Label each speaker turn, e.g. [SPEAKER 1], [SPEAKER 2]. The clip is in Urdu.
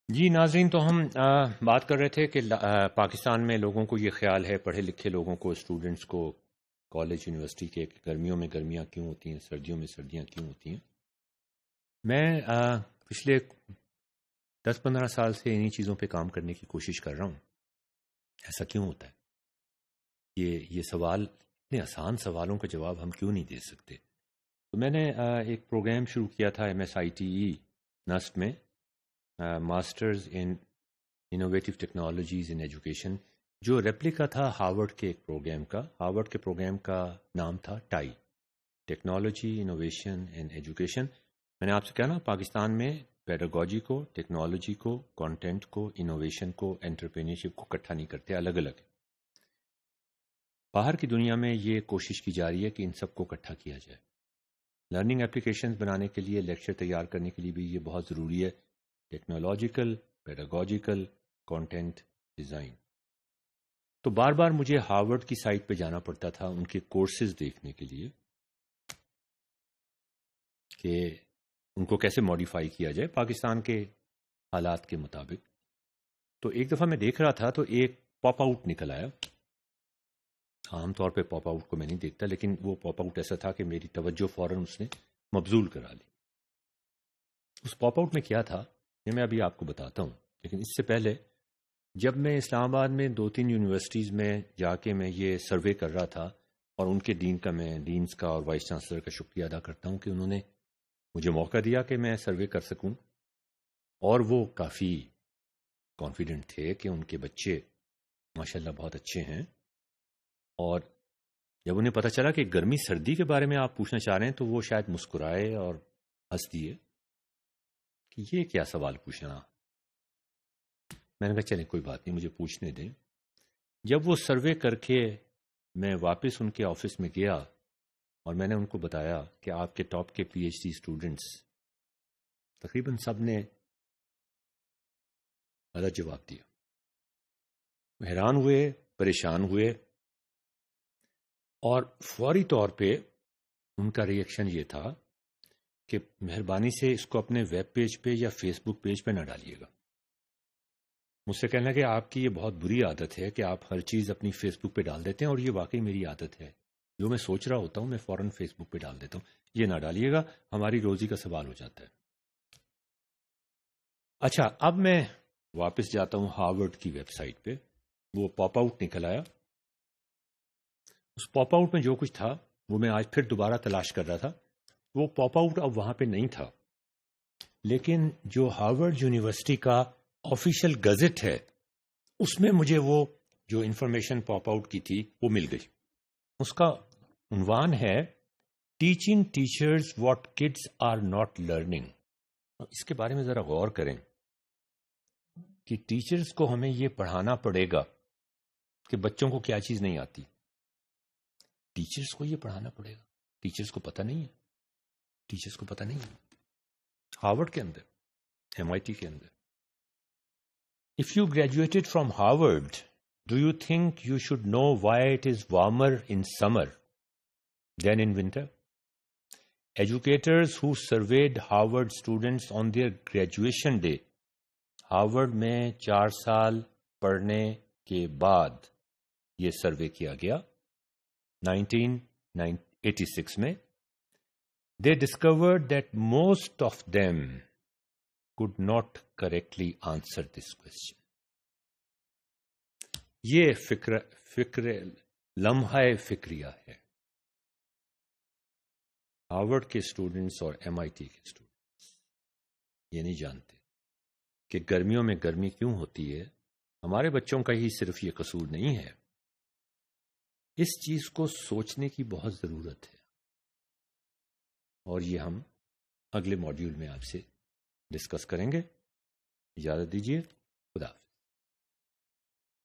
[SPEAKER 1] جی ناظرین، تو ہم بات کر رہے تھے کہ پاکستان میں لوگوں کو یہ خیال ہے، پڑھے لکھے لوگوں کو، اسٹوڈنٹس کو کالج یونیورسٹی کے گرمیوں میں گرمیاں کیوں ہوتی ہیں، سردیوں میں سردیاں کیوں ہوتی ہیں۔ میں پچھلے 10-15 سال سے انہی چیزوں پہ کام کرنے کی کوشش کر رہا ہوں۔ ایسا کیوں ہوتا ہے؟ یہ سوال، اتنے آسان سوالوں کا جواب ہم کیوں نہیں دے سکتے؟ تو میں نے ایک پروگرام شروع کیا تھا MSITE نسٹ میں، masters in innovative technologies in education, جو ریپلیکا تھا ہارورڈ کے ایک پروگرام کا۔ ہارورڈ کے پروگرام کا نام تھا ٹائی، ٹیکنالوجی انوویشن ان ایجوکیشن۔ میں نے آپ سے کہا نا، پاکستان میں پیڈاگوجی کو، ٹیکنالوجی کو، کانٹینٹ کو، انوویشن کو، انٹرپرینیورشپ کو اکٹھا نہیں کرتے، الگ الگ۔ باہر کی دنیا میں یہ کوشش کی جا رہی ہے کہ ان سب کو اکٹھا کیا جائے۔ لرننگ اپلیکیشنز بنانے کے لیے، لیکچر تیار کرنے کے لیے بھی یہ بہت ضروری ہے، ٹیکنالوجیکل، پیڈاگوجیکل، کانٹینٹ ڈیزائن۔ تو بار بار مجھے ہارورڈ کی سائٹ پہ جانا پڑتا تھا ان کے کورسز دیکھنے کے لیے کہ ان کو کیسے ماڈیفائی کیا جائے پاکستان کے حالات کے مطابق۔ تو ایک دفعہ میں دیکھ رہا تھا تو ایک پاپ آؤٹ نکل آیا۔ عام طور پہ پاپ آؤٹ کو میں نہیں دیکھتا، لیکن وہ پاپ آؤٹ ایسا تھا کہ میری توجہ فوراً اس نے مبذول کرا لی۔ اس پاپ آؤٹ میں کیا تھا یہ میں ابھی آپ کو بتاتا ہوں، لیکن اس سے پہلے جب میں اسلام آباد میں 2-3 یونیورسٹیز میں جا کے میں یہ سروے کر رہا تھا، اور ان کے ڈینس کا اور وائس چانسلر کا شکریہ ادا کرتا ہوں کہ انہوں نے مجھے موقع دیا کہ میں سروے کر سکوں، اور وہ کافی کانفیڈنٹ تھے کہ ان کے بچے ماشاءاللہ بہت اچھے ہیں۔ اور جب انہیں پتہ چلا کہ گرمی سردی کے بارے میں آپ پوچھنا چاہ رہے ہیں تو وہ شاید مسکرائے اور ہنس دیے کہ یہ کیا سوال پوچھنا۔ میں نے کہا چلیں کوئی بات نہیں، مجھے پوچھنے دیں۔ جب وہ سروے کر کے میں واپس ان کے آفس میں گیا اور میں نے ان کو بتایا کہ آپ کے ٹاپ کے PhD اسٹوڈنٹس تقریباً سب نے غلط جواب دیا، حیران ہوئے، پریشان ہوئے، اور فوری طور پہ ان کا ری ایکشن یہ تھا کہ مہربانی سے اس کو اپنے ویب پیج پہ یا فیس بک پیج پہ نہ ڈالیے گا۔ مجھ سے کہنا کہ آپ کی یہ بہت بری عادت ہے کہ آپ ہر چیز اپنی فیس بک پہ ڈال دیتے ہیں، اور یہ واقعی میری عادت ہے، جو میں سوچ رہا ہوتا ہوں میں فوراً فیس بک پہ ڈال دیتا ہوں، یہ نہ ڈالیے گا، ہماری روزی کا سوال ہو جاتا ہے۔ اچھا، اب میں واپس جاتا ہوں ہارورڈ کی ویب سائٹ پہ، وہ پاپ آؤٹ نکل آیا۔ اس پاپ آؤٹ میں جو کچھ تھا وہ میں آج پھر دوبارہ تلاش کر رہا تھا، وہ پاپ آؤٹ اب وہاں پہ نہیں تھا، لیکن جو ہارورڈ یونیورسٹی کا آفیشیل گزٹ ہے اس میں مجھے وہ جو انفارمیشن پاپ آؤٹ کی تھی وہ مل گئی۔ اس کا عنوان ہے teaching teachers what kids are not learning. اس کے بارے میں ذرا غور کریں کہ ٹیچرز کو ہمیں یہ پڑھانا پڑے گا کہ بچوں کو کیا چیز نہیں آتی۔ ٹیچرز کو یہ پڑھانا پڑے گا، ٹیچرز کو پتہ نہیں ہے، ٹیچرز کو پتہ نہیں ہے۔ ہارورڈ کے اندر، MIT کے اندر، if you graduated from Harvard, do you think you should know why it is warmer in summer than in winter? Educators who surveyed Harvard students on their graduation day، Harvard میں 4 سال پڑھنے کے بعد یہ سروے کیا گیا 1986 میں، they discovered that most of them could not correctly answer this question۔ یہ فکر لمحہ فکریہ ہے۔ ہارورڈ کے اسٹوڈنٹس اور MIT کے اسٹوڈنٹس یہ نہیں جانتے کہ گرمیوں میں گرمی کیوں ہوتی ہے۔ ہمارے بچوں کا ہی صرف یہ قصور نہیں ہے، اس چیز کو سوچنے کی بہت ضرورت ہے، اور یہ ہم اگلے ماڈیول میں آپ سے ڈسکس کریں گے۔ اجازت دیجیے، خدا حافظ۔